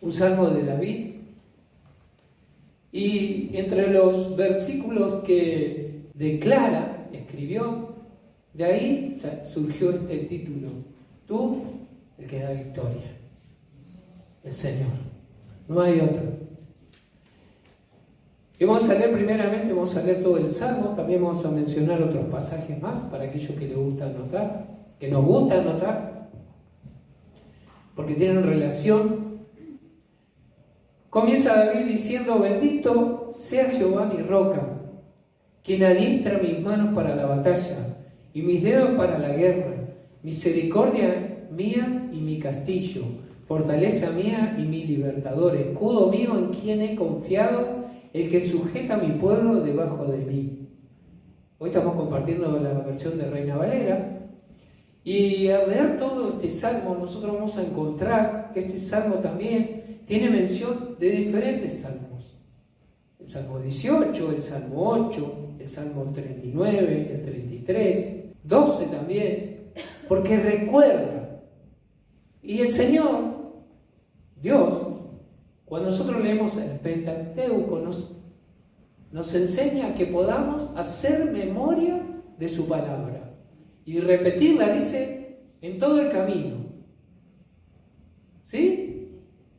un salmo de David. Y entre los versículos que declara, escribió, de ahí surgió este título: Tú, el que da victoria, el Señor, no hay otro. Y vamos a leer primeramente, vamos a leer todo el Salmo, también vamos a mencionar otros pasajes más para aquellos que les gusta anotar, que nos gusta anotar, porque tienen relación. Comienza David diciendo: bendito sea Jehová mi roca, quien adiestra mis manos para la batalla y mis dedos para la guerra, misericordia mía y mi castillo, fortaleza mía y mi libertador, escudo mío en quien he confiado, el que sujeta a mi pueblo debajo de mí. Hoy estamos compartiendo la versión de Reina Valera, y al leer todo este salmo nosotros vamos a encontrar que este salmo también tiene mención de diferentes salmos. El Salmo 18, el Salmo 8, el Salmo 39, el 33, 12 también, porque recuerda. Y el Señor, Dios, cuando nosotros leemos el Pentateuco, nos enseña que podamos hacer memoria de su palabra y repetirla, dice, en todo el camino. ¿Sí?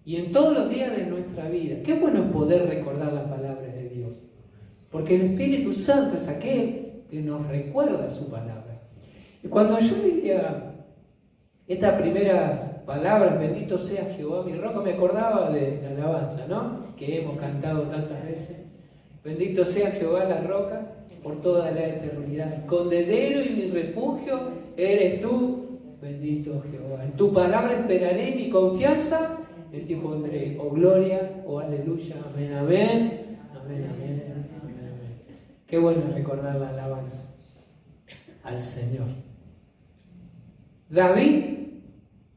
Y en todos los días de nuestra vida. Qué bueno es poder recordar las palabras de Dios, porque el Espíritu Santo es aquel que nos recuerda su palabra. Y cuando yo leía estas primeras palabras, bendito sea Jehová mi roca, me acordaba de la alabanza, ¿no?, que hemos cantado tantas veces. Bendito sea Jehová la roca por toda la eternidad, escondedero y mi refugio eres tú, bendito Jehová. En tu palabra esperaré, mi confianza en ti pondré. Oh gloria, oh aleluya, amén, amén, amén, amén, amén, amén. Qué bueno recordar la alabanza al Señor. David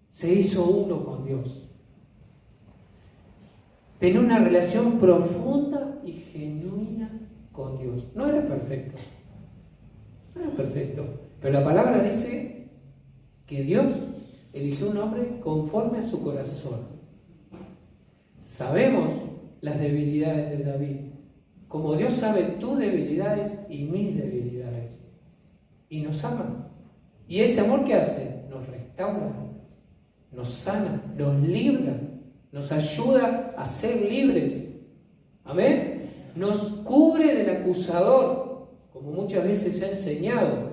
se hizo uno con Dios. Tenía una relación profunda y genuina con Dios. No era perfecto, pero la palabra dice que Dios eligió un hombre conforme a su corazón. Sabemos las debilidades de David, como Dios sabe tus debilidades y mis debilidades, y nos ama. Y ese amor, ¿qué hace? Nos restaura, nos sana, nos libra, nos ayuda a ser libres. Amén. Nos cubre del acusador, como muchas veces se ha enseñado.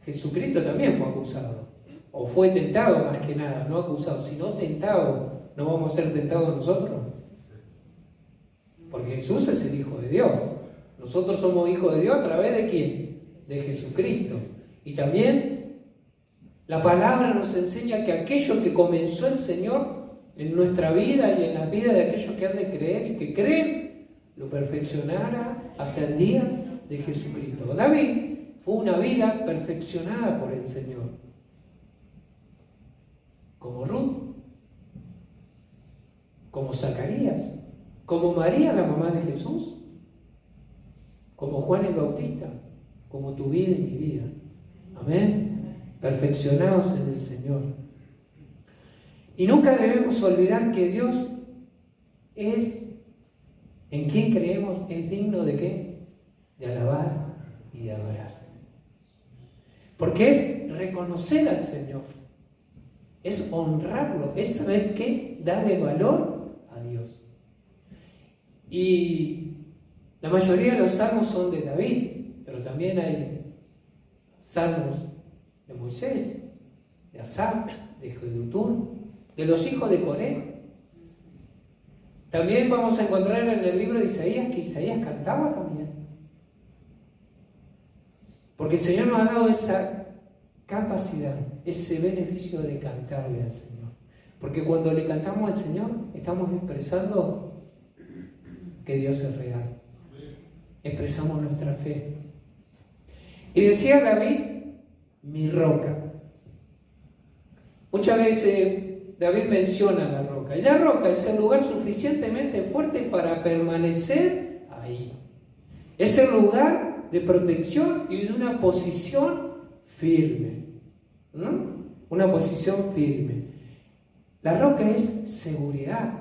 Jesucristo también fue acusado, o fue tentado más que nada, no acusado, sino tentado. ¿No vamos a ser tentados nosotros? Porque Jesús es el Hijo de Dios. Nosotros somos hijos de Dios a través de ¿quién? De Jesucristo. Y también la palabra nos enseña que aquello que comenzó el Señor en nuestra vida y en la vida de aquellos que han de creer y que creen, lo perfeccionará hasta el día de Jesucristo. David fue una vida perfeccionada por el Señor. Como Ruth, como Zacarías, como María, la mamá de Jesús, como Juan el Bautista, como tu vida y mi vida. Amén. Perfeccionados en el Señor. Y nunca debemos olvidar que Dios es, en quien creemos, es digno de ¿qué? De alabar y de adorar. Porque es reconocer al Señor, es honrarlo, es saber qué, darle valor a Dios. Y la mayoría de los salmos son de David, pero también hay salmos de Moisés, de Asaf, de Jedutún, de los hijos de Coré. También vamos a encontrar en el libro de Isaías que Isaías cantaba también. Porque el Señor nos ha dado esa capacidad, ese beneficio de cantarle al Señor. Porque cuando le cantamos al Señor, estamos expresando que Dios es real. Expresamos nuestra fe. Y decía David, mi roca. Muchas veces David menciona la roca. Y la roca es el lugar suficientemente fuerte para permanecer ahí. Es el lugar de protección y de una posición firme. Una posición firme. La roca es seguridad,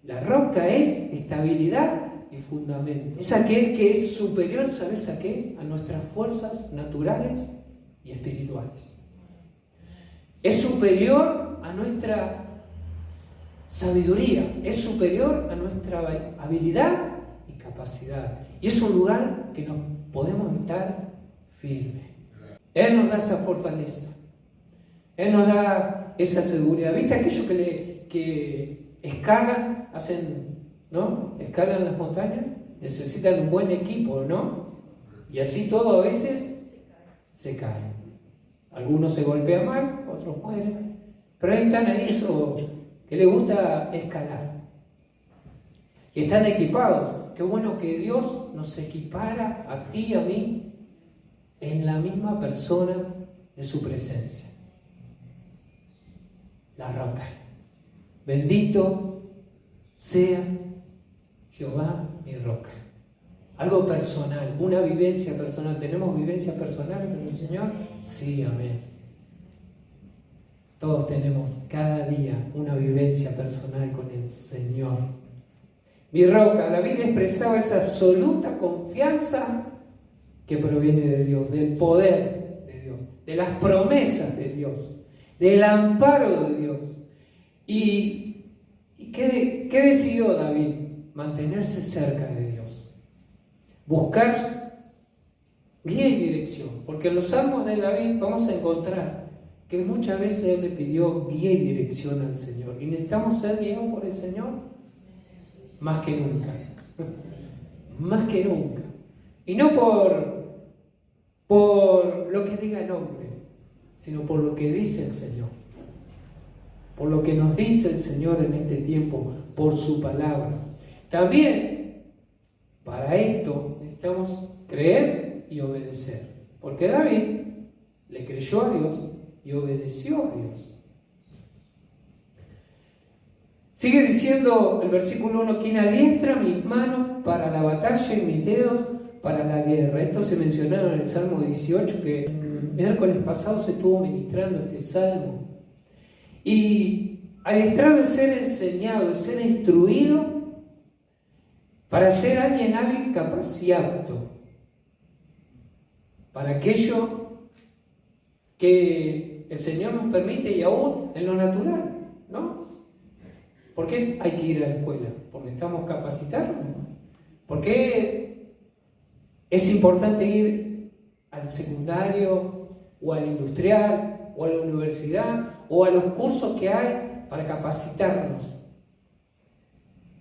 La roca es estabilidad y fundamento. Es aquel que es superior, ¿sabes a qué? A nuestras fuerzas naturales y espirituales. Es superior a nuestra sabiduría, es superior a nuestra habilidad y capacidad. Y es un lugar que nos podemos estar firmes. Él nos da esa fortaleza. Él nos da esa seguridad. ¿Viste aquellos que escalan, ¿no? Escalan las montañas? Necesitan un buen equipo, ¿no? Y así todo a veces se caen. Algunos se golpean mal, otros mueren. Pero ahí están ahí esos que les gusta escalar. Y están equipados. Qué bueno que Dios nos equipara a ti y a mí en la misma persona de su presencia. La roca. Bendito sea Jehová mi roca. Algo personal, una vivencia personal. ¿Tenemos vivencias personales con el Señor? Sí, amén. Todos tenemos cada día una vivencia personal con el Señor. Mi roca, David expresaba esa absoluta confianza que proviene de Dios, del poder de Dios, de las promesas de Dios, del amparo de Dios. ¿Y qué decidió David? Mantenerse cerca de Dios. Buscar guía y dirección. Porque en los salmos de David vamos a encontrar que muchas veces él le pidió guía y dirección al Señor. ¿Y necesitamos ser guiados por el Señor? Más que nunca. Más que nunca. Y no por lo que diga el hombre, sino por lo que dice el Señor. Por lo que nos dice el Señor en este tiempo, por su palabra. También, para esto, necesitamos creer y obedecer. Porque David le creyó a Dios y obedeció a Dios. Sigue diciendo el versículo 1, quien adiestra mis manos para la batalla y mis dedos para la guerra. Esto se mencionó en el Salmo 18, que el miércoles pasado se estuvo ministrando este salmo. Y adiestrado es ser enseñado, es ser instruido para ser alguien hábil, capaz y apto para aquello que el Señor nos permite y aún en lo natural, ¿no? ¿Por qué hay que ir a la escuela? Porque necesitamos capacitarnos. ¿Por qué es importante ir al secundario o al industrial o a la universidad o a los cursos que hay para capacitarnos?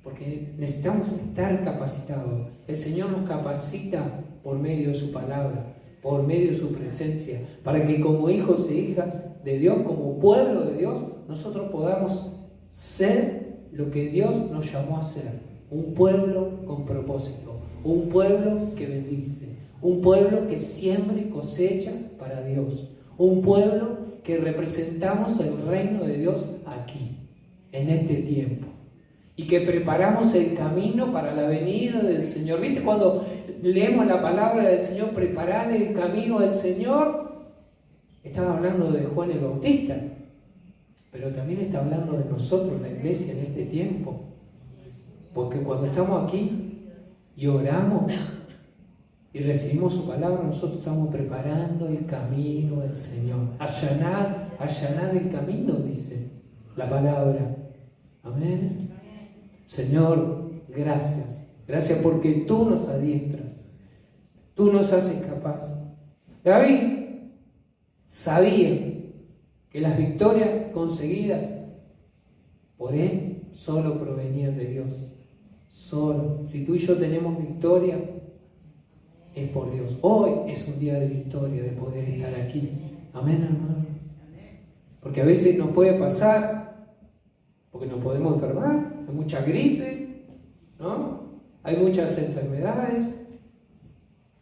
Porque necesitamos estar capacitados. El Señor nos capacita por medio de su palabra, por medio de su presencia, para que como hijos e hijas de Dios, como pueblo de Dios, nosotros podamos ser lo que Dios nos llamó a ser. Un pueblo con propósito, un pueblo que bendice, un pueblo que siembra y cosecha para Dios, un pueblo que representamos el reino de Dios aquí, en este tiempo. Y que preparamos el camino para la venida del Señor. ¿Viste cuando leemos la palabra del Señor, preparar el camino del Señor? Estaba hablando de Juan el Bautista, pero también está hablando de nosotros, la iglesia, en este tiempo. Porque cuando estamos aquí y oramos y recibimos su palabra, nosotros estamos preparando el camino del Señor. Allanad el camino, dice la palabra. Amén. Señor, gracias. Gracias porque tú nos adiestras. Tú nos haces capaz. David sabía que las victorias conseguidas por él solo provenían de Dios. Solo. Si tú y yo tenemos victoria, es por Dios. Hoy es un día de victoria, de poder estar aquí. Amén, hermano. Porque a veces nos puede pasar, porque nos podemos enfermar, hay mucha gripe, ¿no? Hay muchas enfermedades,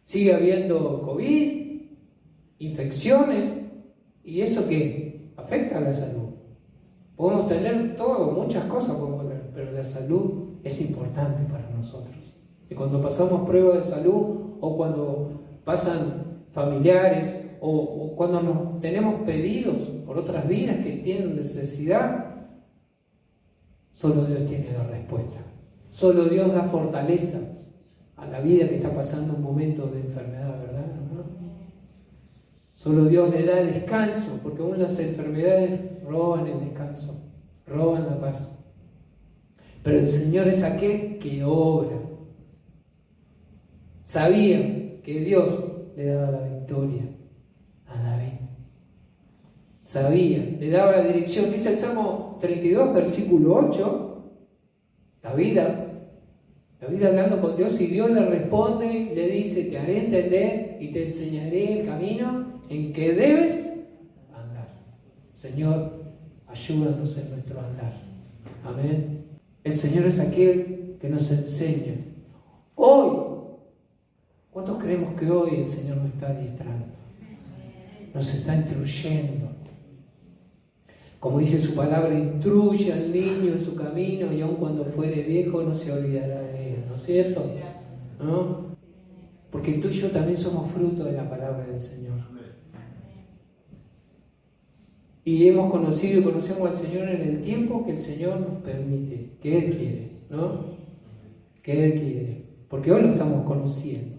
sigue habiendo COVID, infecciones, y eso que afecta a la salud. Podemos tener todo, muchas cosas podemos tener, pero la salud es importante para nosotros. Y cuando pasamos pruebas de salud, o cuando pasan familiares, o cuando tenemos pedidos por otras vidas que tienen necesidad, Solo Dios tiene la respuesta. Solo Dios da fortaleza a la vida que está pasando un momento de enfermedad, ¿verdad, hermano? Solo Dios le da descanso, porque aún las enfermedades roban el descanso, roban la paz. Pero el Señor es aquel que obra. Sabía que Dios le daba la victoria a David. Sabía, le daba la dirección. Dice el Salmo 32, versículo 8. David hablando con Dios, y Dios le responde, le dice: te haré entender y te enseñaré el camino en que debes andar. Señor, ayúdanos en nuestro andar. Amén. El Señor es aquel que nos enseña. Hoy, ¿cuántos creemos que hoy el Señor nos está adiestrando? Nos está instruyendo. Como dice su palabra, instruye al niño en su camino y aun cuando fuere viejo no se olvidará de él, ¿no es cierto? ¿No? Porque tú y yo también somos fruto de la palabra del Señor. Y hemos conocido y conocemos al Señor en el tiempo que el Señor nos permite, que Él quiere, ¿no? Que Él quiere, porque hoy lo estamos conociendo.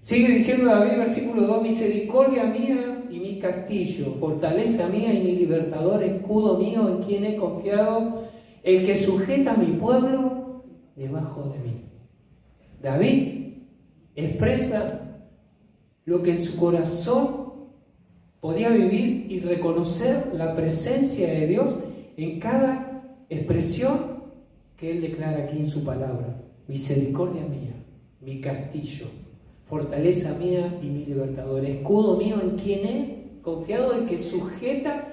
Sigue diciendo David, versículo 2, misericordia mía y mi castillo, fortaleza mía y mi libertador, escudo mío en quien he confiado, el que sujeta a mi pueblo debajo de mí. David expresa lo que en su corazón podía vivir y reconocer la presencia de Dios en cada expresión que él declara aquí en su palabra. Misericordia mía, mi castillo, fortaleza mía y mi libertador, escudo mío en quien he confiado, el que sujeta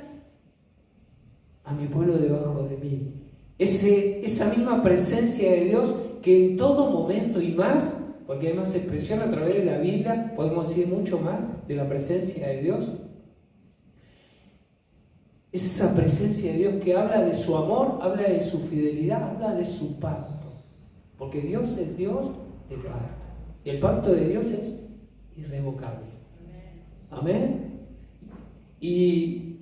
a mi pueblo debajo de mí. Esa misma presencia de Dios que en todo momento y más, porque hay más expresión a través de la Biblia, podemos decir mucho más de la presencia de Dios. Es esa presencia de Dios que habla de su amor, habla de su fidelidad, habla de su pacto. Porque Dios es Dios de pacto. Y el pacto de Dios es irrevocable. Amén. Y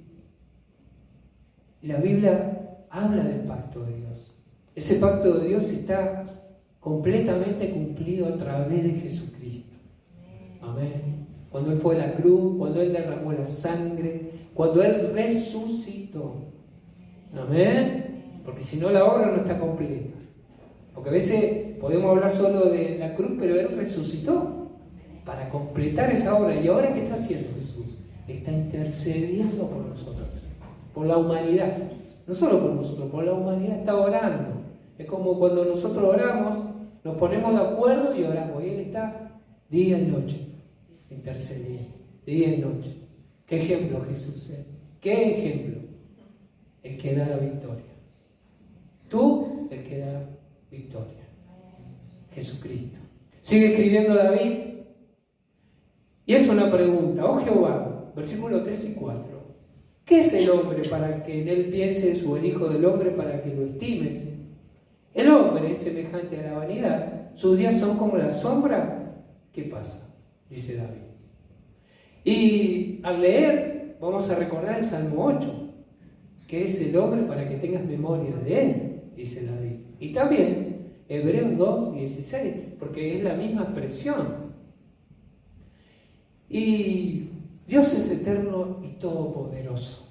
la Biblia habla del pacto de Dios. Ese pacto de Dios está completamente cumplido a través de Jesucristo. Amén. Cuando Él fue a la cruz, cuando Él derramó la sangre, cuando Él resucitó. Amén. Porque si no, la obra no está completa. Porque a veces podemos hablar solo de la cruz, pero Él resucitó para completar esa obra. ¿Y ahora qué está haciendo Jesús? Está intercediendo por nosotros, por la humanidad. No solo por nosotros, por la humanidad está orando. Es como cuando nosotros oramos, nos ponemos de acuerdo y oramos. Y Él está día y noche intercediendo, día y noche. ¿Qué ejemplo Jesús es? ¿Qué ejemplo? El que da la victoria. Tú, el que da victoria. Jesucristo. Sigue escribiendo David. Y es una pregunta. Oh Jehová, versículos 3 y 4. ¿Qué es el hombre para que en él pienses, o el hijo del hombre para que lo estimes? El hombre es semejante a la vanidad. Sus días son como la sombra que pasa, dice David. Y al leer, vamos a recordar el Salmo 8, que es el hombre para que tengas memoria de él, dice David. Y también Hebreos 2, 16, porque es la misma expresión. Y Dios es eterno y todopoderoso.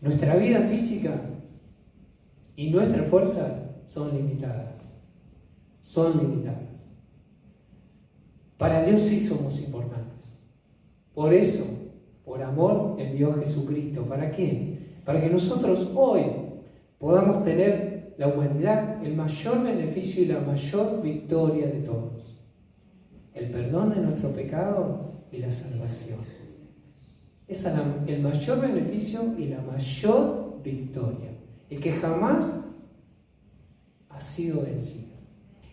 Nuestra vida física y nuestras fuerzas son limitadas. Son limitadas. Para Dios sí somos importantes. Por eso, por amor, envió a Jesucristo. ¿Para qué? Para que nosotros hoy podamos tener la humanidad el mayor beneficio y la mayor victoria de todos. El perdón de nuestro pecado y la salvación. Es el mayor beneficio y la mayor victoria. El que jamás ha sido vencido.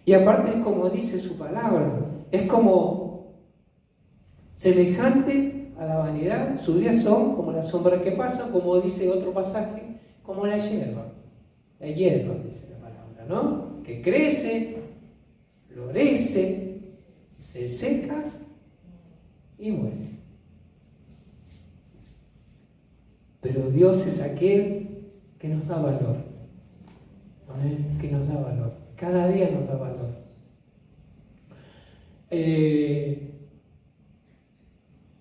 Y aparte es como dice su palabra, es como semejante a la vanidad. Sus días son como la sombra que pasa, como dice otro pasaje, como la hierba. La hierba, dice la palabra, ¿no? Que crece, florece, se seca y muere. Pero Dios es aquel que nos da valor. Amén. Que nos da valor. Cada día nos da valor.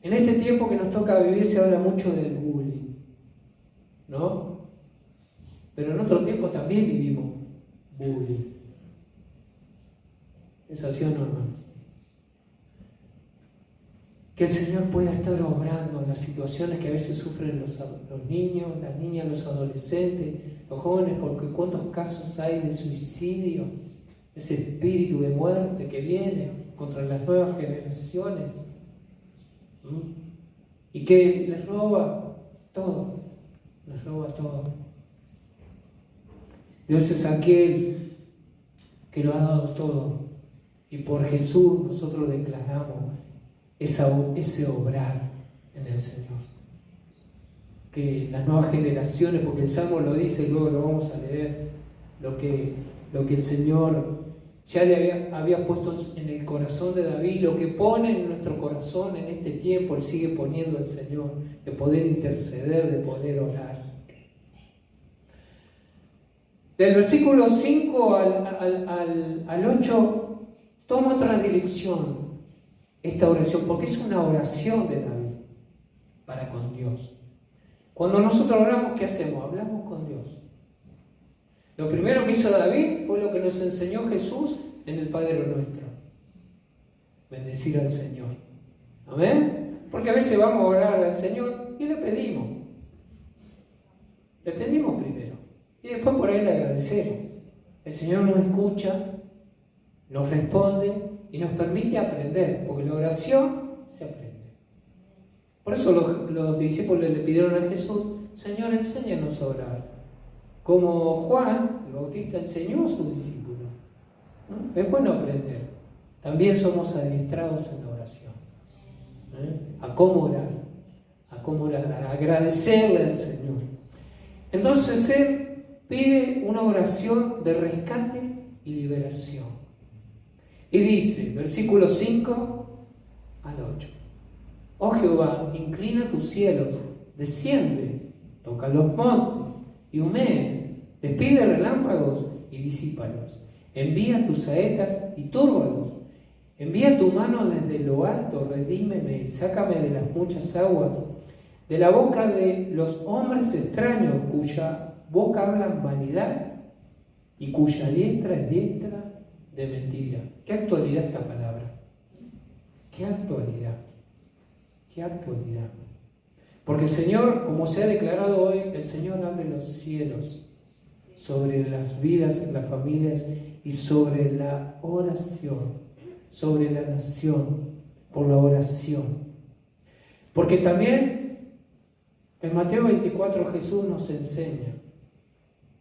En este tiempo que nos toca vivir se habla mucho del bullying, ¿no? Pero en otro tiempo también vivimos bullying. ¿Es así o no, hermanos? Que el Señor pueda estar obrando en las situaciones que a veces sufren los niños, las niñas, los adolescentes, los jóvenes, porque cuántos casos hay de suicidio, ese espíritu de muerte que viene contra las nuevas generaciones. Y que les roba todo, les roba todo. Dios es aquel que lo ha dado todo, y por Jesús nosotros declaramos ese obrar en el Señor. Que las nuevas generaciones, porque el Salmo lo dice y luego lo vamos a leer, lo que el Señor ya le había puesto en el corazón de David, lo que pone en nuestro corazón en este tiempo, Él sigue poniendo el Señor, de poder interceder, de poder orar. Del versículo 5 al 8 toma otra dirección esta oración, porque es una oración de David para con Dios. Cuando nosotros oramos, ¿qué hacemos? Hablamos con Dios. Lo primero que hizo David fue lo que nos enseñó Jesús en el Padre Nuestro: bendecir al Señor. ¿Amén? Porque a veces vamos a orar al Señor y le pedimos. Le pedimos primero y después por ahí le agradecemos. El Señor nos escucha, nos responde y nos permite aprender, porque la oración se aprende. Por eso los discípulos le pidieron a Jesús: Señor, enséñanos a orar, como Juan el Bautista enseñó a sus discípulos. ¿No? Es bueno aprender. También somos adiestrados en la oración. A cómo orar, a agradecerle al Señor. Entonces Él pide una oración de rescate y liberación. Y dice, versículo 5 al 8: Oh Jehová, inclina tus cielos, desciende, toca los montes y humea, despide relámpagos y disípalos. Envía tus saetas y túrbalos. Envía tu mano desde lo alto, redímeme y sácame de las muchas aguas, de la boca de los hombres extraños, cuya boca hablan vanidad y cuya diestra es diestra de mentira. ¿Qué actualidad esta palabra? ¿Qué actualidad? ¿Qué actualidad? Porque el Señor, como se ha declarado hoy, el Señor abre los cielos sobre las vidas, las familias y sobre la oración, sobre la nación, por la oración. Porque también en Mateo 24 Jesús nos enseña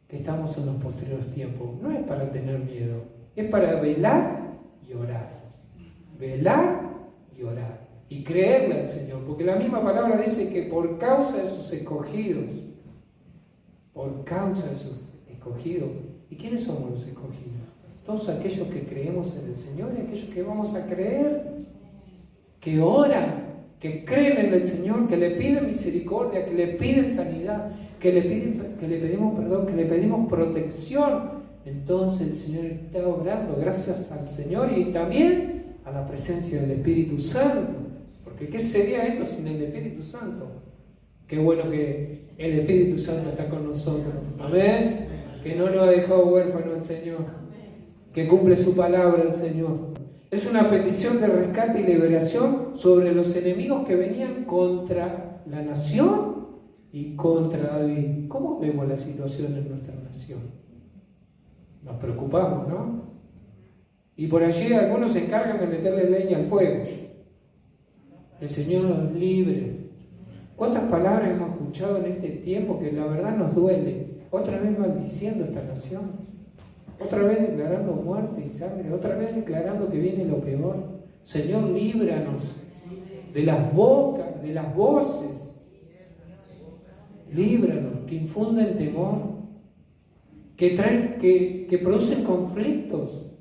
que estamos en los posteriores tiempos. No es para tener miedo, es para velar y orar. Velar y orar. Y creerle al Señor. Porque la misma palabra dice que por causa de sus escogidos, por causa de sus escogidos. ¿Y quiénes somos los escogidos? Todos aquellos que creemos en el Señor y aquellos que vamos a creer, que oran, que creen en el Señor, que le piden misericordia, que le piden sanidad, que le pedimos perdón, que le pedimos protección. Entonces el Señor está obrando gracias al Señor y también a la presencia del Espíritu Santo. Porque ¿qué sería esto sin el Espíritu Santo? Qué bueno que el Espíritu Santo está con nosotros. Amén. Que no nos ha dejado huérfano el Señor. Que cumple su palabra el Señor. Es una petición de rescate y liberación sobre los enemigos que venían contra la nación y contra David. ¿Cómo vemos la situación en nuestra nación? Nos preocupamos, ¿no? Y por allí algunos se encargan de meterle leña al fuego. El Señor nos libre. ¿Cuántas palabras hemos escuchado en este tiempo que la verdad nos duele? Otra vez maldiciendo esta nación. Otra vez declarando muerte y sangre. Otra vez declarando que viene lo peor. Señor, líbranos de las bocas, de las voces. Líbranos, que infunden temor, que producen conflictos.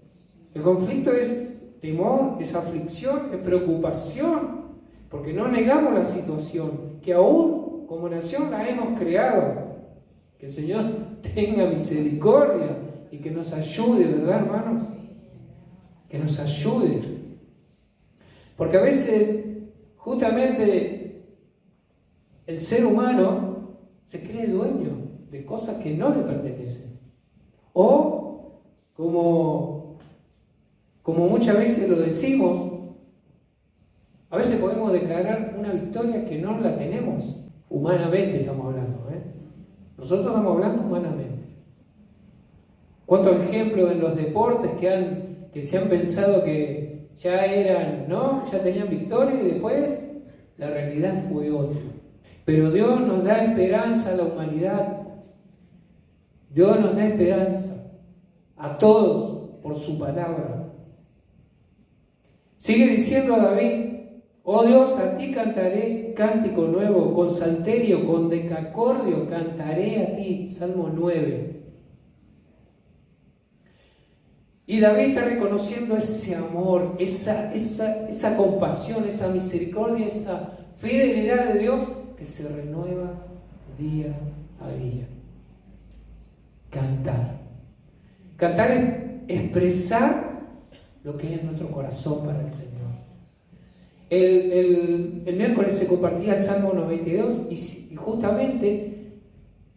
El conflicto es temor, es aflicción, es preocupación, porque no negamos la situación, que aún como nación la hemos creado. Que el Señor tenga misericordia y que nos ayude, ¿verdad, hermanos? Que nos ayude. Porque a veces, justamente, el ser humano se cree dueño de cosas que no le pertenecen. O, como muchas veces lo decimos, a veces podemos declarar una victoria que no la tenemos. Humanamente estamos hablando, Nosotros estamos hablando humanamente. ¿Cuántos ejemplos en los deportes que se han pensado que ya eran, ¿no? Ya tenían victoria y después la realidad fue otra. Pero Dios nos da esperanza a la humanidad. Dios nos da esperanza a todos por su palabra. Sigue diciendo a David: oh Dios, a ti cantaré cántico nuevo, con salterio, con decacordio cantaré a ti. Salmo 9. Y David está reconociendo ese amor, esa compasión, esa misericordia, esa fidelidad de Dios que se renueva día a día. Cantar. Cantar es expresar lo que es nuestro corazón para el Señor. El miércoles se compartía el Salmo 92 y justamente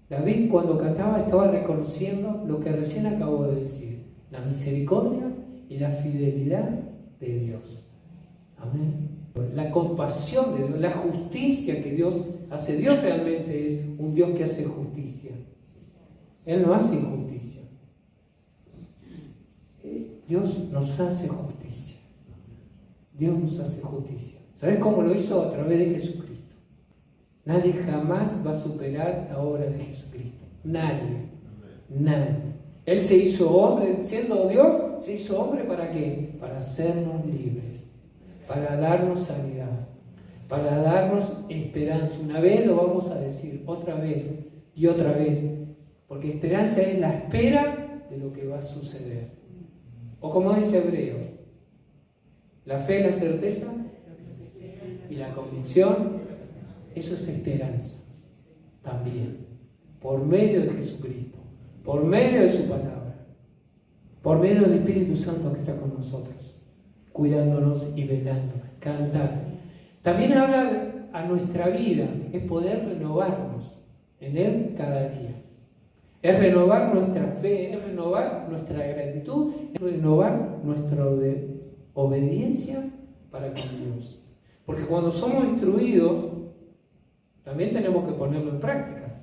David, cuando cantaba, estaba reconociendo lo que recién acabo de decir: la misericordia y la fidelidad de Dios. Amén. La compasión de Dios, la justicia que Dios hace. Dios realmente es un Dios que hace justicia. Él no hace injusticia. Dios nos hace justicia. Dios nos hace justicia. ¿Sabes cómo lo hizo? A través de Jesucristo. Nadie jamás va a superar la obra de Jesucristo. Nadie. Él se hizo hombre, siendo Dios, se hizo hombre ¿para qué? Para hacernos libres, para darnos sanidad, para darnos esperanza. Una vez lo vamos a decir, otra vez y otra vez, porque esperanza es la espera de lo que va a suceder. O como dice Hebreos, la fe, la certeza y la convicción, eso es esperanza también, por medio de Jesucristo, por medio de su palabra, por medio del Espíritu Santo que está con nosotros, cuidándonos y velando. Cantar. También habla a nuestra vida, es poder renovarnos en Él cada día. Es renovar nuestra fe, es renovar nuestra gratitud, es renovar nuestra obediencia para con Dios. Porque cuando somos instruidos, también tenemos que ponerlo en práctica,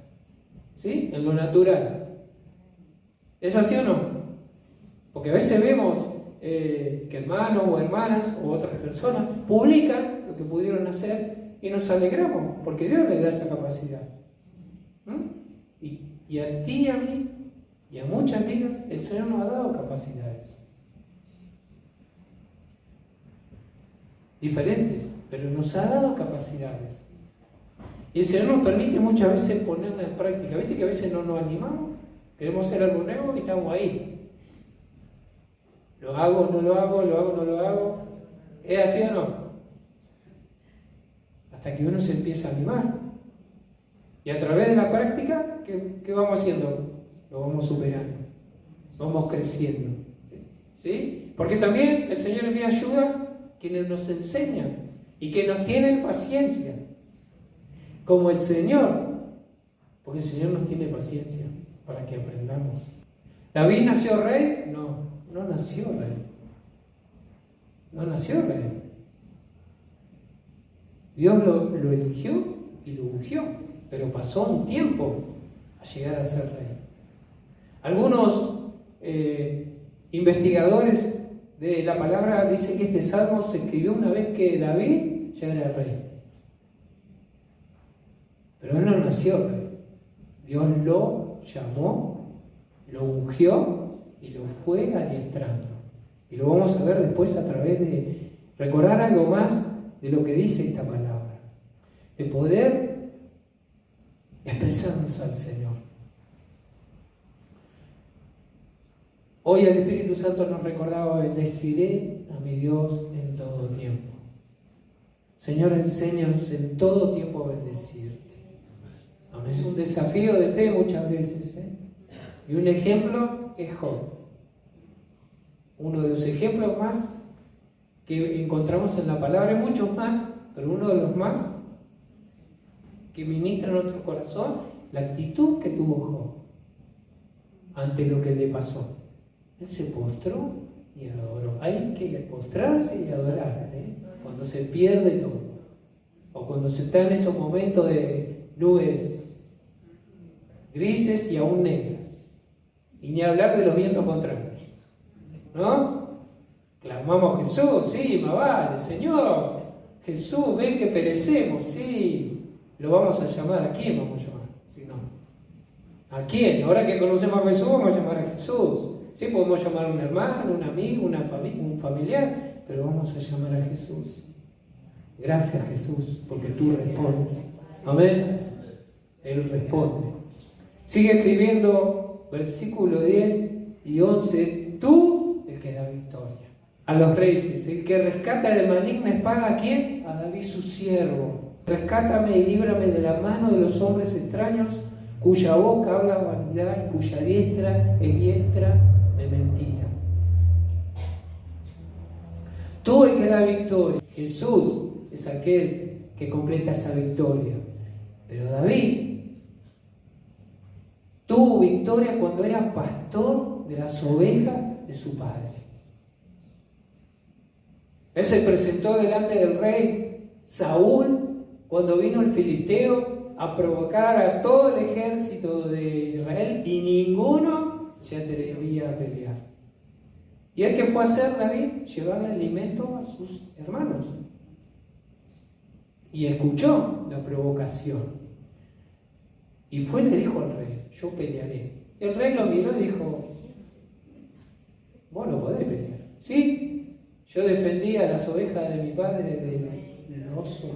¿sí? En lo natural. ¿Es así o no? Porque a veces vemos que hermanos o hermanas o otras personas publican lo que pudieron hacer y nos alegramos, porque Dios les da esa capacidad. Y a ti y a mí y a muchas vidas el Señor nos ha dado capacidades diferentes, pero nos ha dado capacidades. Y el Señor nos permite muchas veces ponerla en práctica. ¿Viste que a veces no nos animamos? Queremos hacer algo nuevo y estamos ahí. ¿Lo hago, no lo hago? ¿Lo hago, no lo hago? ¿Es así o no? Hasta que uno se empieza a animar. Y a través de la práctica, ¿qué vamos haciendo? Lo vamos superando. Vamos creciendo. ¿Sí? Porque también el Señor envía ayuda a quienes nos enseñan y que nos tienen paciencia. Como el Señor. Porque el Señor nos tiene paciencia para que aprendamos. ¿David nació rey? No nació rey. No nació rey. Dios lo eligió y lo ungió, pero pasó un tiempo a llegar a ser rey. Algunos investigadores de la palabra dicen que este salmo se escribió una vez que David ya era rey. Pero él no nació rey. Dios lo llamó, lo ungió y lo fue adiestrando. Y lo vamos a ver después a través de recordar algo más de lo que dice esta palabra. De poder expresarnos al Señor. Hoy el Espíritu Santo nos recordaba: bendeciré a mi Dios en todo tiempo. Señor, enséñanos en todo tiempo a bendecirte. Amén. Es un desafío de fe muchas veces, y un ejemplo es Job. Uno de los ejemplos más que encontramos en la palabra, hay muchos más, pero uno de los más que ministra en nuestro corazón, la actitud que tuvo Job ante lo que le pasó. Él se postró y adoró. Hay que postrarse y adorar, cuando se pierde todo, o cuando se está en esos momentos de nubes grises y aún negras, y ni hablar de los vientos contrarios, ¿no? Clamamos: Jesús, sí, más vale, Señor, Jesús, ven que perecemos, sí, lo vamos a llamar. ¿A quién vamos a llamar? Si no, ¿a quién? Ahora que conocemos a Jesús, vamos a llamar a Jesús. Sí, podemos llamar a un hermano, un amigo, un familiar, pero vamos a llamar a Jesús. Gracias, Jesús, porque tú respondes. Amén. Él responde. Sigue escribiendo, versículo 10 y 11. Tú, el que da victoria a los reyes, el que rescata de maligna espada, ¿a quién? A David, su siervo. Rescátame y líbrame de la mano de los hombres extraños, cuya boca habla vanidad y cuya diestra es diestra de mentira. Tú, el que da victoria. Jesús es aquel que completa esa victoria. Pero David tuvo victoria cuando era pastor de las ovejas de su padre. Él se presentó delante del rey Saúl cuando vino el filisteo a provocar a todo el ejército de Israel y ninguno se atrevía a pelear. ¿Y el que fue a hacer David? Llevar alimento a sus hermanos. Y escuchó la provocación. Y fue y le dijo al rey: yo pelearé. El rey lo miró y dijo: vos no podés pelear. ¿Sí? Yo defendí a las ovejas de mi padre del oso.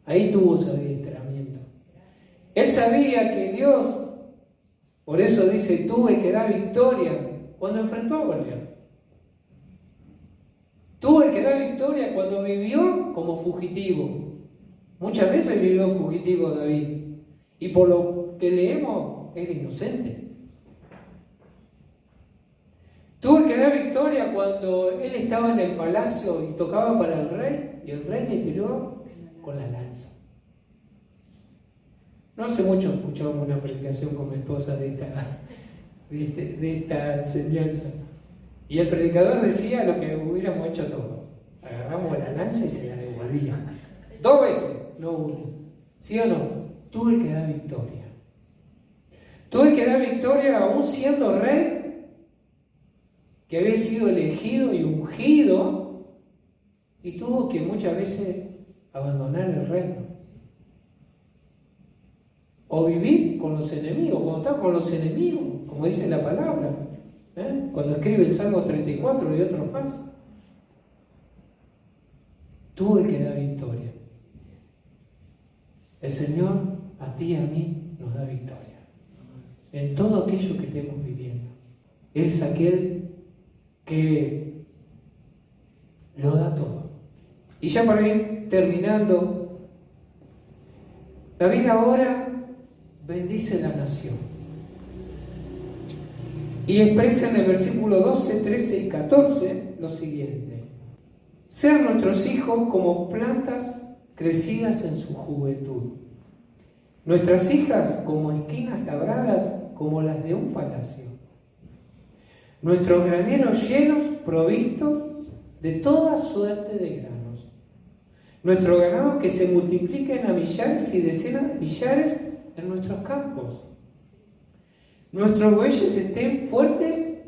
Ahí tuvo su adiestramiento. Él sabía que Dios, por eso dice: tú el que da victoria, cuando enfrentó a Goliat. Tú el que da victoria cuando vivió como fugitivo. Muchas veces vivió fugitivo David. Y por lo que leemos, era inocente. Tú el que da victoria cuando él estaba en el palacio y tocaba para el rey, y el rey le tiró con la lanza. No hace mucho escuchábamos una predicación con mi esposa de esta enseñanza. Y el predicador decía lo que hubiéramos hecho todos. Agarramos la lanza y se la devolvíamos. 2 veces, no una. ¿Sí o no? Tú el que da victoria. Tú el que da victoria aún siendo rey, que había sido elegido y ungido, y tuvo que muchas veces abandonar el reino. O vivir con los enemigos, cuando está con los enemigos, como dice la palabra. Cuando escribe el Salmo 34 y otros más. Tú el que da victoria. El Señor a ti y a mí nos da victoria en todo aquello que estemos viviendo. Él es aquel que lo da todo. Y ya para ir terminando, David ahora bendice la nación. Y expresa en el versículo 12, 13 y 14 lo siguiente: sean nuestros hijos como plantas crecidas en su juventud, nuestras hijas como esquinas labradas como las de un palacio, nuestros graneros llenos, provistos de toda suerte de granos, nuestro ganado que se multipliquen a millares y decenas de millares en nuestros campos, nuestros bueyes estén fuertes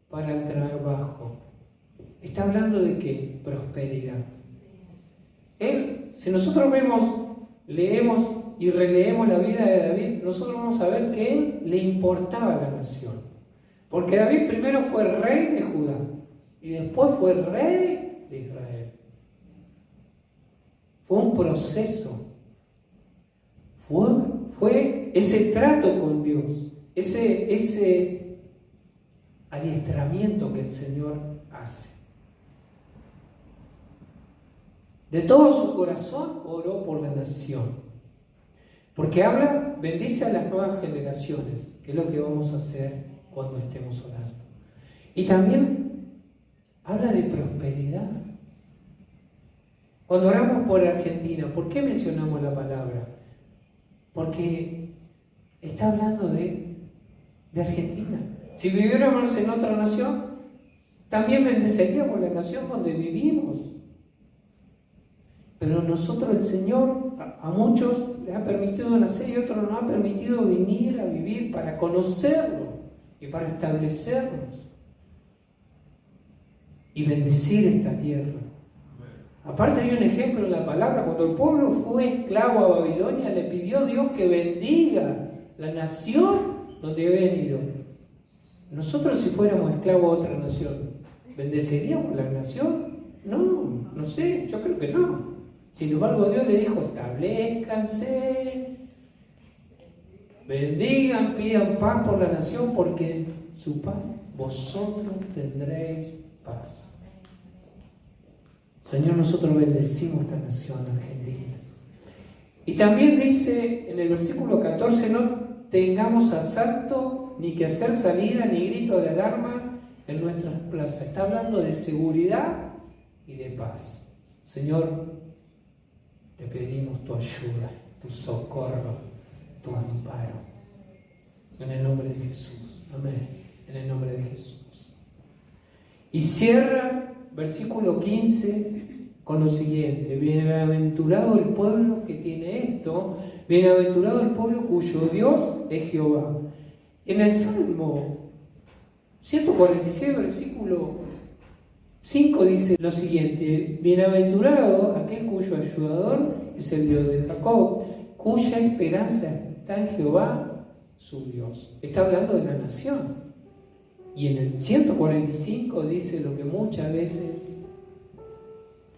para el trabajo. Está hablando de qué? Prosperidad. Si nosotros leemos y releemos la vida de David, nosotros vamos a ver que él le importaba la nación. Porque David primero fue rey de Judá y después fue rey de Israel. Fue un proceso. Fue ese trato con Dios, ese adiestramiento que el Señor hace. De todo su corazón oró por la nación. Porque habla, bendice a las nuevas generaciones, que es lo que vamos a hacer cuando estemos orando. Y también habla de prosperidad. Cuando oramos por Argentina, ¿por qué mencionamos la palabra? Porque está hablando de Argentina. Si viviéramos en otra nación, también bendeceríamos la nación donde vivimos. Pero nosotros, el Señor, a muchos les ha permitido nacer y a otros nos ha permitido venir a vivir para conocerlo y para establecernos y bendecir esta tierra. Aparte hay un ejemplo en la palabra: cuando el pueblo fue esclavo a Babilonia, le pidió a Dios que bendiga la nación donde había venido. Nosotros, si fuéramos esclavos a otra nación, ¿bendeceríamos la nación? No sé, yo creo que no. Sin embargo, Dios le dijo: establezcanse, bendigan, pidan paz por la nación, porque en su paz vosotros tendréis paz. Señor, nosotros bendecimos esta nación argentina. Y también dice en el versículo 14: no tengamos asalto, ni que hacer salida, ni grito de alarma en nuestras plazas. Está hablando de seguridad y de paz. Señor, te pedimos tu ayuda, tu socorro, tu amparo. En el nombre de Jesús. Amén. En el nombre de Jesús. Y cierra versículo 15 con lo siguiente: bienaventurado el pueblo que tiene esto, bienaventurado el pueblo cuyo Dios es Jehová. En el Salmo 146, versículo 5 dice lo siguiente: bienaventurado aquel cuyo ayudador es el Dios de Jacob, cuya esperanza está en Jehová su Dios. Está hablando de la nación. Y en el 145 dice lo que muchas veces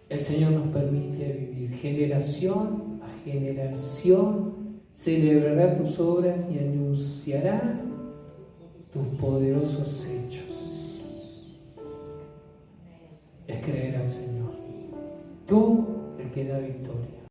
el Señor nos permite vivir: generación a generación celebrará tus obras y anunciará tus poderosos hechos. Es creer al Señor. Tú, el que da victoria.